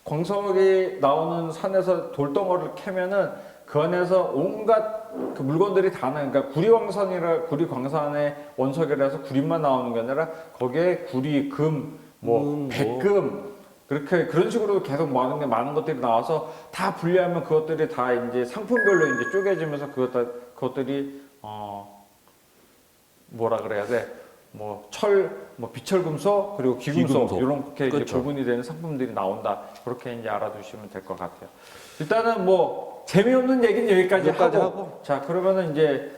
광석이 나오는 산에서 돌덩어리를 캐면은 그 안에서 온갖 그 물건들이 다 나요. 그러니까 구리 광산의 원석이라 해서 구리만 나오는 게 아니라 거기에 구리, 금, 백금 그렇게 그런 식으로 계속 많은 것들이 나와서 다 분리하면 그것들이 다 이제 상품별로 이제 쪼개지면서 그것들이 뭐라 그래야 돼? 뭐 비철금속 그리고 귀금속 이렇게 이제 그렇죠. 구분이 되는 상품들이 나온다. 그렇게 이제 알아두시면 될 것 같아요. 일단은 뭐 재미없는 얘기는 여기까지 하고. 자, 그러면은 이제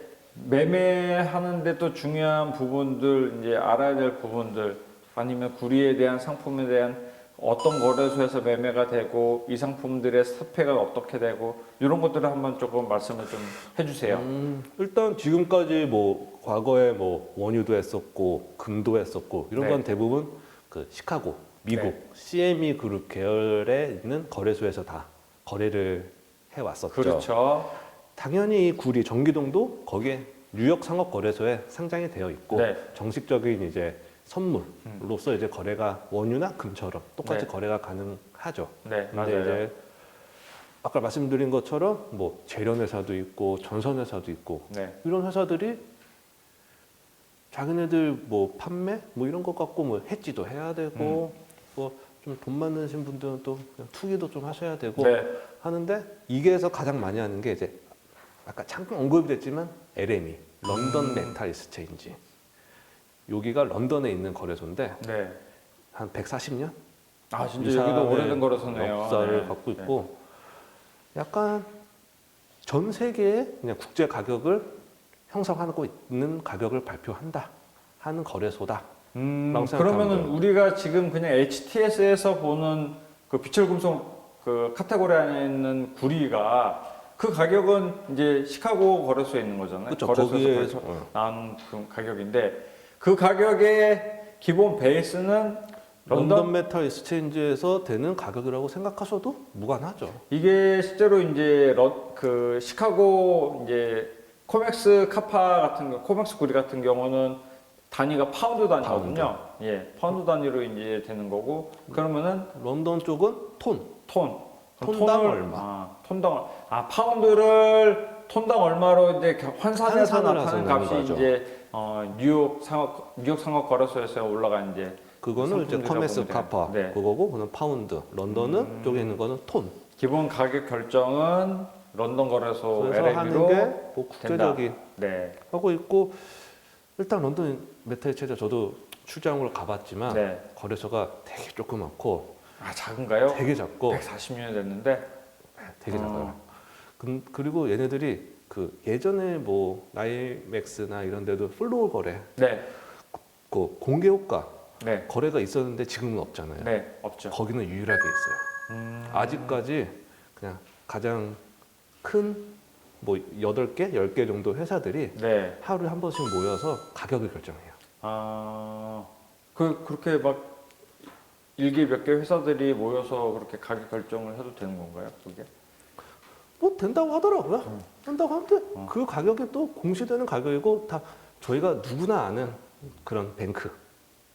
매매하는데 또 중요한 부분들 이제 알아야 될 부분들 아니면 구리에 대한 상품에 대한 어떤 거래소에서 매매가 되고 이 상품들의 사패가 어떻게 되고 이런 것들을 한번 조금 말씀을 좀 해주세요. 일단 지금까지 과거에 원유도 했었고 금도 했었고 이런 네. 건 대부분 그 시카고 미국 네. CME 그룹 계열에 있는 거래소에서 다 거래를 해왔었죠. 그렇죠. 당연히 이 구리 전기동도 거기에 뉴욕 상업거래소에 상장이 되어 있고 네. 정식적인 이제 선물로서 이제 거래가 원유나 금처럼 똑같이 네. 거래가 가능하죠. 네, 근데 맞아요. 이제 아까 말씀드린 것처럼 뭐 재련회사도 있고 전선회사도 있고 네. 이런 회사들이 자기네들 뭐 판매 뭐 이런 것 갖고 뭐 해지도 해야 되고 뭐 좀 돈 많으신 분들은 또 그냥 투기도 좀 하셔야 되고 네. 하는데 이게에서 가장 많이 하는 게 이제 아까 잠깐 언급이 됐지만 LME 런던 메탈 익스체인지 여기가 런던에 있는 거래소인데 네. 한 140년 아, 진짜 여기도 오래된 거라서네요. 역사를 네. 갖고 네. 있고 약간 전 세계의 그냥 국제 가격을 형성하고 있는 가격을 발표한다 하는 거래소다. 라고 생각하면 그러면은 돼요. 우리가 지금 그냥 HTS에서 보는 그 비철금속 그 카테고리 안에 있는 구리가 그 가격은 이제 시카고 거래소에 있는 거잖아요. 그렇죠. 거래소에서 거기에서 나온 그 가격인데 그 가격의 기본 베이스는 런던 메탈 익스체인지에서 되는 가격이라고 생각하셔도 무관하죠. 이게 실제로 이제 그 시카고 이제 코맥스 카파 같은 거, 코맥스 구리 같은 경우는 단위가 파운드 단위거든요. 예, 파운드 단위로 이제 되는 거고 그러면은 런던 쪽은 톤. 톤. 톤당 얼마. 파운드를 톤당 얼마로 이제 환산해서 환산을 나타낸 해서 값이 내는 거죠. 이제 뉴욕 상업 거래소에서 올라간 이제 그거는 이제 상품들이라고 커메스 보면 돼요. 카파 네. 그거고 그는 파운드. 런던은 쪽에 있는 거는 톤. 기본 가격 결정은 런던 거래소 그래서 하는 LME로 게뭐 국제적인 네. 하고 있고 일단 런던 메탈 체제 저도 출장으로 가봤지만 네. 거래소가 되게 조그맣고 아, 작은가요? 되게 작고 140년이 됐는데 되게 작아요. 그리고 얘네들이 그 예전에 뭐 나이맥스나 이런 데도 플로어 거래 네. 그 공개 호가 네. 거래가 있었는데 지금은 없잖아요. 네, 없죠. 거기는 유일하게 있어요. 아직까지 그냥 가장 큰 뭐 8개, 10개 정도 회사들이 네. 하루에 한 번씩 모여서 가격을 결정해요. 아, 그렇게 막 일개 몇 개 회사들이 모여서 그렇게 가격 결정을 해도 되는 건가요? 그게? 뭐 된다고 하더라고요. 된다고 하는데 그 가격이 또 공시되는 가격이고 다 저희가 누구나 아는 그런 뱅크.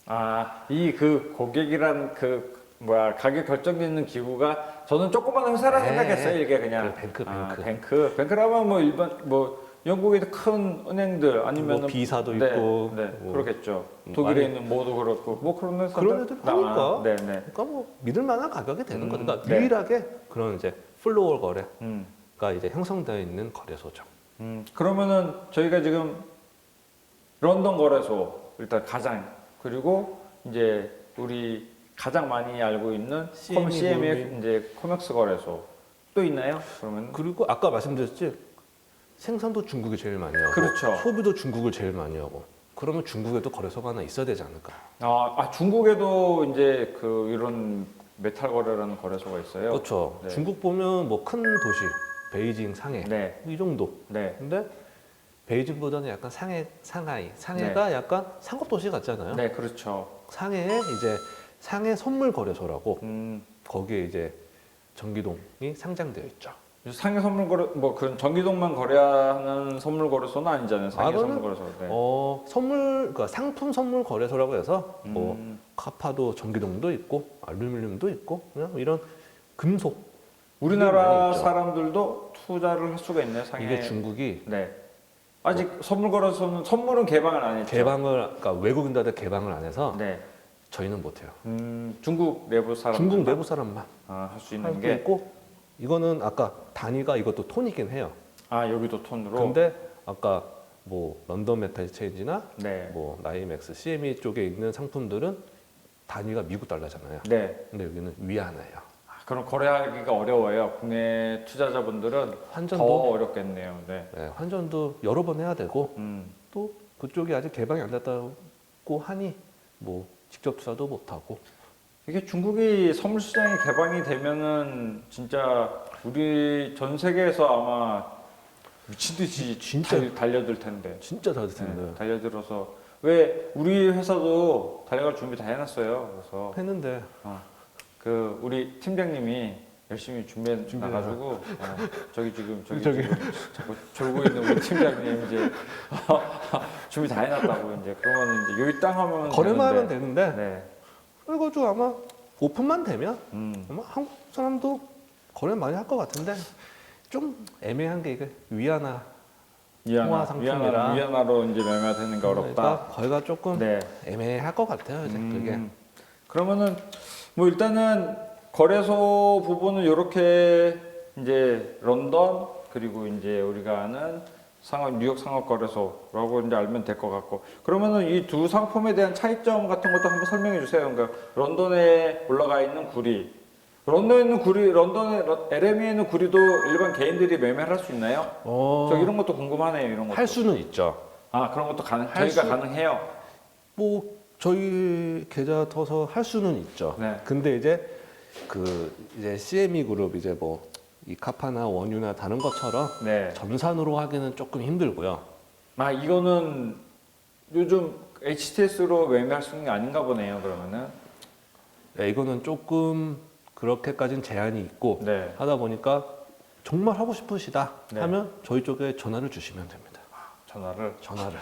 아, 이 그 고객이란 그 뭐야 가격 결정되는 기구가 저는 조그만 회사라 네. 생각했어요. 이게 그냥 그래, 뱅크. 아, 뱅크라면 뭐 일반 뭐 영국에 있는 큰 은행들 아니면 뭐 비사도 네, 있고 네, 뭐 그렇겠죠. 독일에 아니, 있는 모도 그렇고 뭐 그런 회사들 그런 애들 하니까. 네, 네. 그러니까 뭐 믿을 만한 가격이 되는 거죠. 그러니까 네. 유일하게 그런 이제 플로어 거래가 음. 이제 형성되어 있는 거래소죠. 그러면은 저희가 지금 런던 거래소 일단 가장 그리고 이제 우리 가장 많이 알고 있는 CME 이제 코맥스 거래소 또 있나요? 그러면 그리고 아까 말씀드렸지 생산도 중국이 제일 많이 하고 그렇죠. 소비도 중국을 제일 많이 하고 그러면 중국에도 거래소가 하나 있어야 되지 않을까? 중국에도 이제 그 이런 메탈 거래라는 거래소가 있어요. 그렇죠. 네. 중국 보면 뭐 큰 도시 베이징, 상해 네, 이 정도. 네, 근데 베이징보다는 약간 상해가 약간 상업 도시 같잖아요. 네, 그렇죠. 상해에 이제 상해 선물 거래소라고 음, 거기에 이제 전기동이 상장되어 있죠. 상해 선물 거래 뭐 그런 전기동만 거래하는 선물 거래소는 아니잖아요. 상해 그거는 선물 거래소. 네. 선물 그러니까 상품 선물 거래소라고 해서 뭐 음. 카파도 전기동도 있고 알루미늄도 있고 그냥 이런 금속 우리나라 많이 있죠. 사람들도 투자를 할 수가 있네요. 상해. 이게 중국이 네. 아직 선물 거래소는 선물은 개방을 안 했죠. 그러니까 외국인들한테 개방을 안 해서 네. 저희는 못해요. 중국 내부 사람. 중국 내부 사람만 할 수 할 있는 수 게. 있고 이거는 아까 단위가 이것도 톤이긴 해요. 여기도 톤으로. 근데 아까 뭐 런던 메탈 체인지나 네. 뭐 나이맥스, CME 쪽에 있는 상품들은 단위가 미국 달러잖아요. 네. 근데 여기는 위안화예요. 그럼 거래하기가 어려워요. 국내 투자자분들은 더 환전도 어렵겠네요. 네. 네, 환전도 여러 번 해야 되고 음. 또 그쪽이 아직 개방이 안 됐다고 하니 뭐 직접 투자도 못 하고 이게 중국이 선물 시장이 개방이 되면은 진짜 우리 전 세계에서 아마 미친 듯이 진짜 달려들 텐데. 진짜 잘 네, 듣는데 달려들어서 왜 우리 회사도 달려갈 준비 다 해놨어요. 그래서 했는데 그 우리 팀장님이 열심히 준비해 나가지고 저기 지금 자꾸 졸고 있는 우리 팀장님 이제 준비 다 해놨다고 이제 그러면 이제 여기 땅 하면 거래만 하면 되는데. 되는데 네. 그래가지고 아마 오픈만 되면 음. 아마 한국 사람도 거래 많이 할 것 같은데 좀 애매한 게 이게 위안화 통화 상품이라 위안화로 이제 매매가 되는 게 어렵다. 그러니까 거래가 조금 네. 애매할 것 같아요 이제 그게. 그러면은 뭐 일단은 거래소 부분은 이렇게 이제 런던 그리고 이제 우리가 아는 뉴욕 상업거래소라고 이제 알면 될 것 같고, 그러면은 이 두 상품에 대한 차이점 같은 것도 한번 설명해 주세요. 그러니까 런던에 올라가 있는 구리, 런던에 있는 구리, LME에 있는 구리도 일반 개인들이 매매를 할 수 있나요? 저 이런 것도 궁금하네요. 이런 것도. 할 수는 있죠. 아, 그런 것도 저희가 가능해요. 뭐 저희 계좌 터서 할 수는 있죠. 네. 근데 이제 이제 CME 그룹 이제 뭐 이 카파나 원유나 다른 것처럼 네. 전산으로 하기는 조금 힘들고요. 아, 이거는 요즘 HTS로 매매할 수 있는 게 아닌가 보네요. 그러면은. 네, 이거는 조금 그렇게까지는 제한이 있고 네. 하다 보니까 정말 하고 싶으시다 네. 하면 저희 쪽에 전화를 주시면 됩니다. 전화를. 전화를.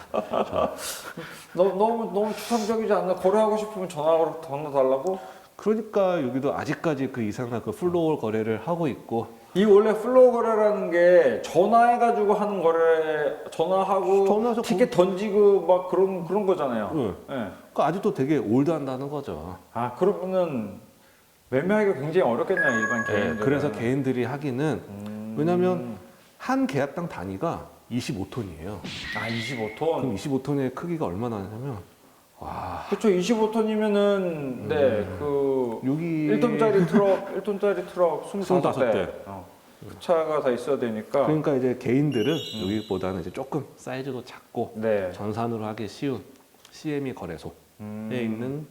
너무 추상적이지 않나? 거래하고 싶으면 전화 달라고? 그러니까 여기도 아직까지 그 이상한 그 플로어 거래를 하고 있고 이 원래 플로우 거래라는 게 전화해가지고 하는 거래, 전화하고 전화해서 티켓 던지고 막 그런 거잖아요. 네. 네. 그러니까 아직도 되게 올드한다는 거죠. 아, 그러면은 매매하기가 굉장히 어렵겠네요, 일반 개인들. 그래서 개인들이 하기는 왜냐하면 한 계약당 단위가 25톤이에요. 아, 25톤. 그럼 25톤의 크기가 얼마나 되냐면 와 그렇죠. 25톤이면은 네, 그 여기 1톤짜리 트럭 25대. 25대. 그 차가 다 있어야 되니까. 그러니까 이제 개인들은 여기보다는 이제 조금 사이즈도 작고 네. 전산으로 하기 쉬운 CME 거래소에 있는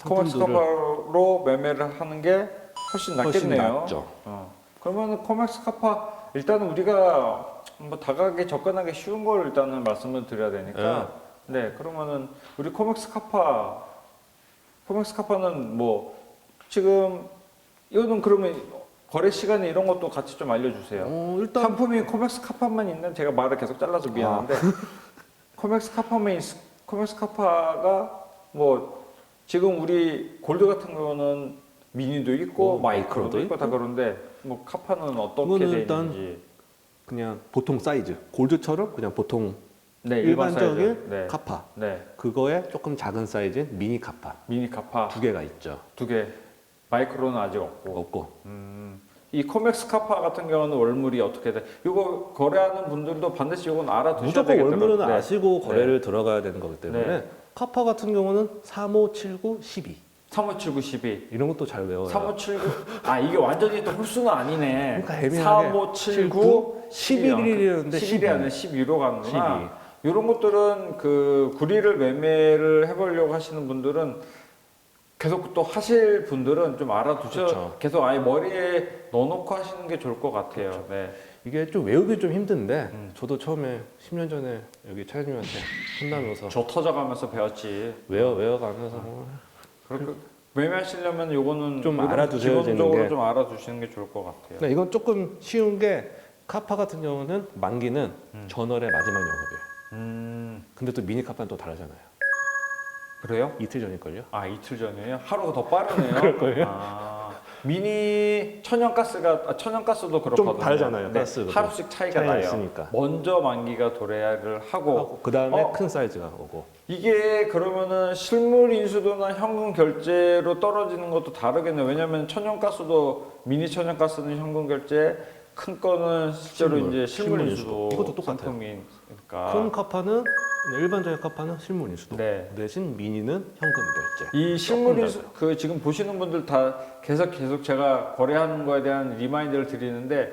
코맥스 상품들을 카파로 매매를 하는 게 훨씬 훨씬 낫겠네요. 낫죠. 그러면 코맥스 카파 일단은 우리가 뭐 다가가기 접근하기 쉬운 걸 일단은 말씀을 드려야 되니까. 네, 그러면은 우리 코맥스 카파는 뭐 지금 이거는 그러면 거래 시간에 이런 것도 같이 좀 알려주세요. 일단 상품이 코맥스 카파만 있는, 제가 말을 계속 잘라서 미안한데 코맥스 카파가 뭐 지금 우리 골드 같은 경우는 미니도 있고 마이크로도 있고 다 그런데 뭐 카파는 어떻게 이거는 돼 일단 있는지. 그냥 보통 사이즈 골드처럼 그냥 보통 네, 일반 일반적인 사이즈. 네. 카파 네, 그거에 조금 작은 사이즈인 미니 카파 미니 카파 두 개가 있죠. 두 개. 마이크로는 아직 없고. 없고 이 코맥스 카파 같은 경우는 월물이 어떻게 돼? 이거 거래하는 분들도 반드시 이건 알아두셔야 무조건 되겠더라고요. 월물은 네. 아시고 거래를 들어가야 되는 거기 때문에 네. 카파 같은 경우는 3579 12 3579 12. 이런 것도 잘 외워요. 3579. 아, 이게 완전히 또 홀수는 아니네. 그러니까 애매하게 3579 11일이었는데 11이 아니라 12로 가는구나. 12. 이런 것들은 그 구리를 매매를 해보려고 하시는 분들은 계속 또 하실 분들은 좀 알아두셔. 그렇죠. 계속 아예 머리에 넣어놓고 하시는 게 좋을 것 같아요. 그렇죠. 네. 이게 좀 외우기 좀 힘든데 저도 처음에 10년 전에 여기 차장님한테 혼나면서 저 터져가면서 배웠지. 외워가면서 그렇게 매매하시려면 요거는 좀 이런 알아두셔야 되는 기본적으로 게. 좀 알아두시는 게 좋을 것 같아요. 네, 이건 조금 쉬운 게 카파 같은 경우는 만기는 전월의 마지막 영업이에요. 근데 또 미니 카파는 또 다르잖아요. 그래요? 이틀 전일걸요? 아, 이틀 전이에요? 하루가 더 빠르네요. 그럴걸요? 아, 미니 천연가스도 그렇거든요. 좀 다르잖아요, 네, 가스도. 하루씩 차이가 차이가 나요. 있으니까. 먼저 만기가 도래를 하고 그 다음에 어? 큰 사이즈가 오고. 이게 그러면은 실물 인수도나 현금 결제로 떨어지는 것도 다르겠네요. 왜냐면 미니 천연가스는 현금 결제, 큰 거는 실제로 실물, 이제 실물 실물 인수도 이것도 똑같아요. 상품이니까. 큰 카파는 일반적인 카파는 실물 인수도. 네. 대신 미니는 현금 결제. 이 실물 조금 인수 그 지금 보시는 분들 다 계속 제가 거래하는 거에 대한 리마인드를 드리는데,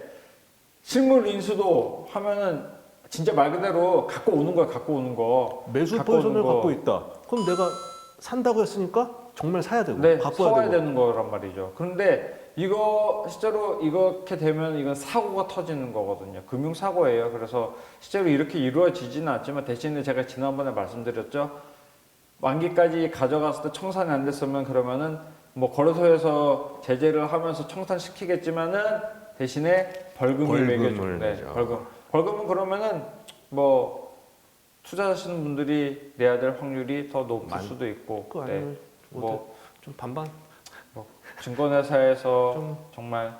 실물 인수도 하면은 진짜 말 그대로 갖고 오는 거야. 갖고 오는 거. 매수 갖고 포지션을 오는 거. 갖고 있다. 그럼 내가 산다고 했으니까 정말 사야 되고 네, 바꿔야 사와야 되고. 되는 거란 말이죠. 그런데 이거 실제로 이렇게 되면 이건 사고가 터지는 거거든요. 금융 사고예요. 그래서 실제로 이렇게 이루어지지는 않지만 대신에 제가 지난번에 말씀드렸죠. 만기까지 가져갔을 때 청산이 안 됐으면 그러면은 뭐 거래소에서 제재를 하면서 청산시키겠지만은 대신에 벌금을 매겨줘. 네, 내죠. 벌금은 그러면은 뭐 투자하시는 분들이 내야 될 확률이 더 높을 수도 있고. 그 네. 아니면 뭐 좀 반반. 증권회사에서 좀- 정말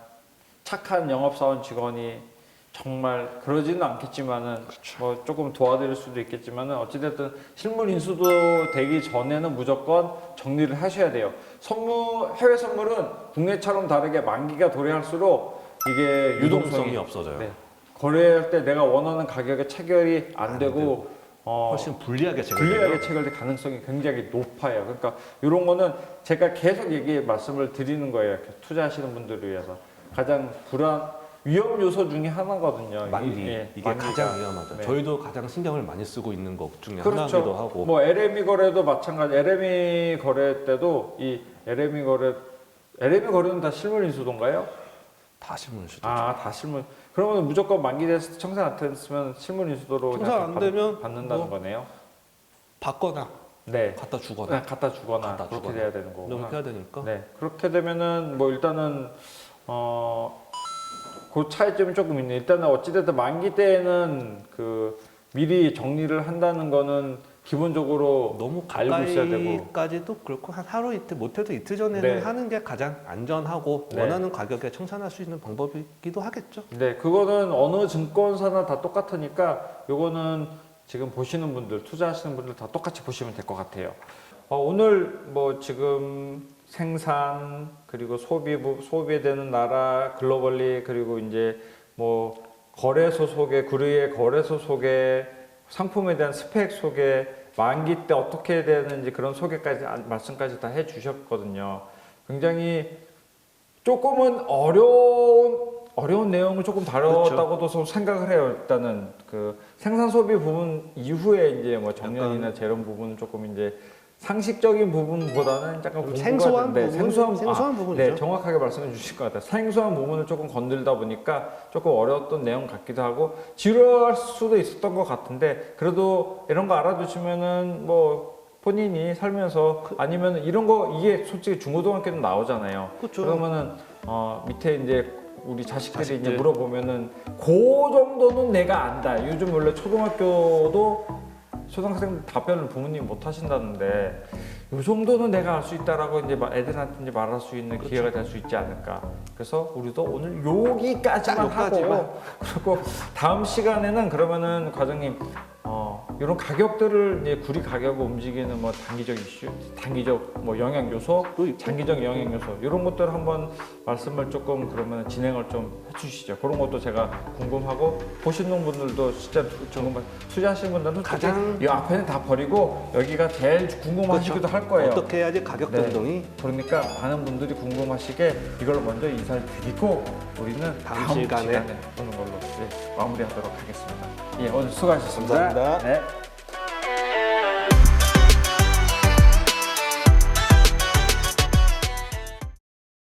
착한 영업사원 직원이 정말 그러지는 않겠지만은 뭐 조금 도와드릴 수도 있겠지만은 어찌됐든 실물 인수도 되기 전에는 무조건 정리를 하셔야 돼요. 해외 선물은 국내처럼 다르게 만기가 도래할수록 이게 유동성이 없어져요. 네. 거래할 때 내가 원하는 가격에 체결이 안 되고 훨씬 불리하게 불리하게 체결될 가능성이 굉장히 높아요. 그러니까 이런 거는 제가 계속 말씀을 드리는 거예요. 이렇게 투자하시는 분들을 위해서 가장 위험 요소 중에 하나거든요. 만기 이게 만기가. 가장 위험하죠. 네. 저희도 가장 신경을 많이 쓰고 있는 것 중에 그렇죠. 하나기도 하고. 뭐 LME 거래도 마찬가지. LME 거래 때도 이 LME 거래는 다 실물 인수도인가요? 다 신문 수도. 다 실물. 그러면 무조건 만기 됐을 때 청산 안 됐으면 실물 인수도로 청산 그냥 안 되면 받는다는 뭐 거네요. 받거나 네. 갖다 주거나 갖다 주거나 갖다 그렇게 주거나. 돼야 되는 거구나. 이렇게 해야 되니까. 네, 그렇게 되면은 뭐 일단은 그 차이점이 조금 있네. 일단은 어찌됐든 만기 때에는 그 미리 정리를 한다는 거는 기본적으로 너무 알고 있어야 되고. 가까이까지도 그렇고 한 하루 이틀 못해도 이틀 전에는 네. 하는 게 가장 안전하고 네. 원하는 가격에 청산할 수 있는 방법이기도 하겠죠. 네, 그거는 어느 증권사나 다 똑같으니까 요거는 지금 보시는 분들, 투자하시는 분들 다 똑같이 보시면 될 것 같아요. 오늘 뭐 지금 생산 그리고 소비에 되는 나라 글로벌리 그리고 이제 뭐 거래소 소개, 구리의 거래소 소개, 상품에 대한 스펙 소개, 만기 때 어떻게 되는지 그런 소개까지 말씀까지 다 해주셨거든요. 굉장히 조금은 어려운 내용을 조금 다뤘다고도 좀 생각을 해요. 일단은 그 생산 소비 부분 이후에 이제 뭐 정년이나 재론 부분은 조금 이제 상식적인 부분보다는 약간 공부가 생소한 되는데 생소한 부분이죠. 네, 정확하게 말씀해 주실 것 같아요. 생소한 부분을 조금 건들다 보니까 조금 어려웠던 내용 같기도 하고 지루할 수도 있었던 것 같은데 그래도 이런 거 알아두시면은 뭐 본인이 살면서 아니면 이런 거 이게 솔직히 중고등학교는 나오잖아요. 그렇죠. 그러면은 밑에 이제 우리 자식들이 이제 자식들. 물어보면은 그 정도는 내가 안다. 요즘 원래 초등학교도 초등학생 답변을 부모님이 못 하신다는데 이 정도는 내가 알 수 있다라고 이제 애들한테 이제 말할 수 있는 기회가 될 수 있지 않을까. 그래서 우리도 오늘 여기까지만 하고 그리고 다음 시간에는 그러면은 과장님 이런 가격들을 이제 구리 가격을 움직이는 뭐 단기적 이슈, 단기적 뭐 영향 요소, 장기적 영향 요소 이런 것들 한번 말씀을 조금 그러면 진행을 좀 해주시죠. 그런 것도 제가 궁금하고 보시는 분들도 진짜 궁금한 투자하시는 분들은 가장 이 앞에는 다 버리고 여기가 제일 궁금하시기도 할 거예요. 어떻게 해야지 가격 네. 변동이 그러니까 많은 분들이 궁금하시게 이걸 먼저 인사를 드리고 우리는 다음 시간에 오는 걸로 마무리하도록 하겠습니다. 예, 오늘 수고하셨습니다. 감사합니다. 네.